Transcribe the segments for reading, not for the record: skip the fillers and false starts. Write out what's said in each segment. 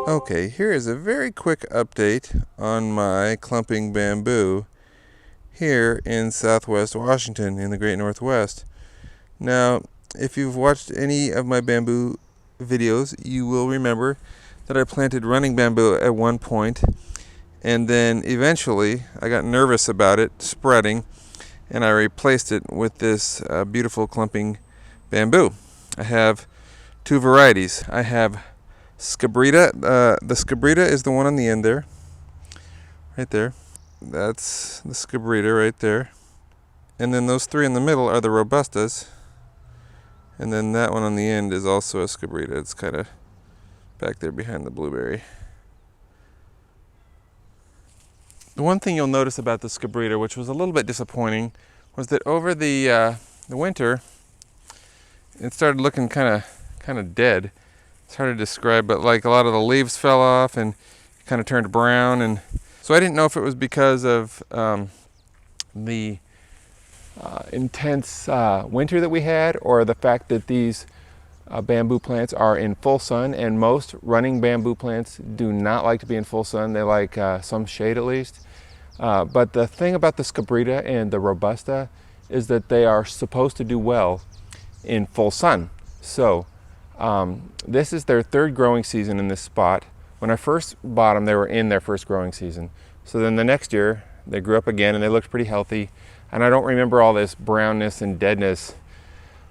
Okay, here is a very quick update on my clumping bamboo here in Southwest Washington in the Great Northwest. Now, if you've watched any of my bamboo videos, you will remember that I planted running bamboo at one point, and then eventually I got nervous about it spreading, and I replaced it with this beautiful clumping bamboo. I have two varieties. I have Scabrida. The Scabrida is the one on the end there, right there. That's the Scabrida right there. And then those three in the middle are the Robustas. And then that one on the end is also a Scabrida. It's kind of back there behind the blueberry. The one thing you'll notice about the Scabrida, which was a little bit disappointing, was that over the winter, it started looking kind of dead. It's hard to describe, but like a lot of the leaves fell off and kind of turned brown, and so I didn't know if it was because of the intense winter that we had, or the fact that these bamboo plants are in full sun, and most running bamboo plants do not like to be in full sun. They like some shade at least. But the thing about the Scabrida and the Robusta is that they are supposed to do well in full sun. So this is their third growing season in this spot. When I first bought them, they were in their first growing season. So then the next year, they grew up again and they looked pretty healthy. And I don't remember all this brownness and deadness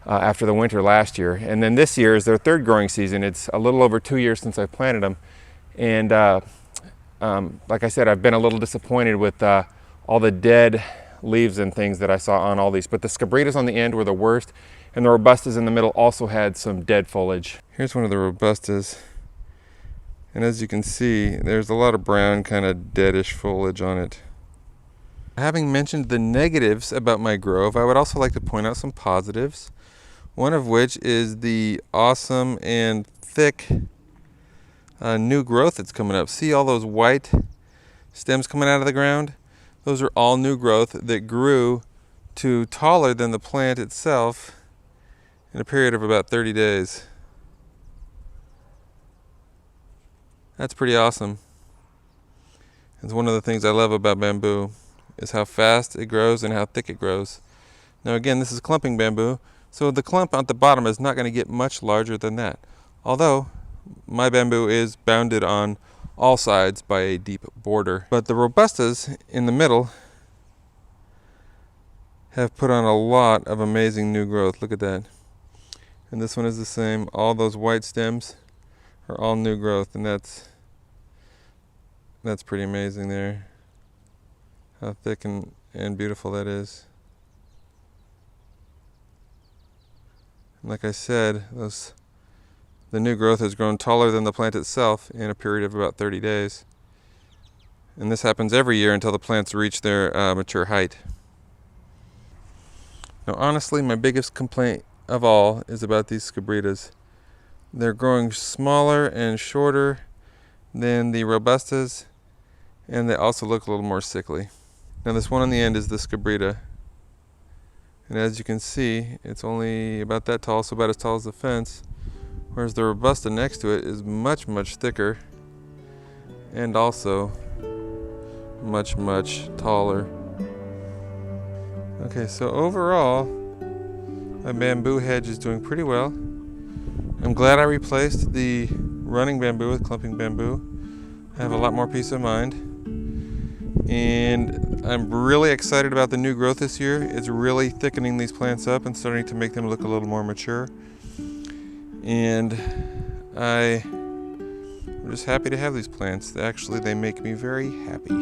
after the winter last year. And then this year is their third growing season. It's a little over 2 years since I planted them. And like I said, I've been a little disappointed with all the dead leaves and things that I saw on all these. But the Scabridas on the end were the worst. And the Robustas in the middle also had some dead foliage. Here's one of the Robustas. And as you can see, there's a lot of brown, kind of deadish foliage on it. Having mentioned the negatives about my grove, I would also like to point out some positives. One of which is the awesome and thick new growth that's coming up. See all those white stems coming out of the ground? Those are all new growth that grew to taller than the plant itself in a period of about 30 days. That's pretty awesome. It's one of the things I love about bamboo, is how fast it grows and how thick it grows. Now again, this is clumping bamboo, so the clump at the bottom is not going to get much larger than that. Although, my bamboo is bounded on all sides by a deep border. But the Robustas in the middle have put on a lot of amazing new growth. Look at that. And this one is the same. All those white stems are all new growth, and that's pretty amazing there. How thick and beautiful that is. And like I said, the new growth has grown taller than the plant itself in a period of about 30 days. And this happens every year until the plants reach their mature height. Now honestly, my biggest complaint of all is about these Scabridas. They're growing smaller and shorter than the Robustas, and they also look a little more sickly. Now this one on the end is the Scabrida, and as you can see, it's only about that tall, so about as tall as the fence, whereas the Robusta next to it is much thicker and also much taller. Okay, so overall my bamboo hedge is doing pretty well. I'm glad I replaced the running bamboo with clumping bamboo. I have a lot more peace of mind. And I'm really excited about the new growth this year. It's really thickening these plants up and starting to make them look a little more mature. And I'm just happy to have these plants. Actually, they make me very happy.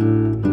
you.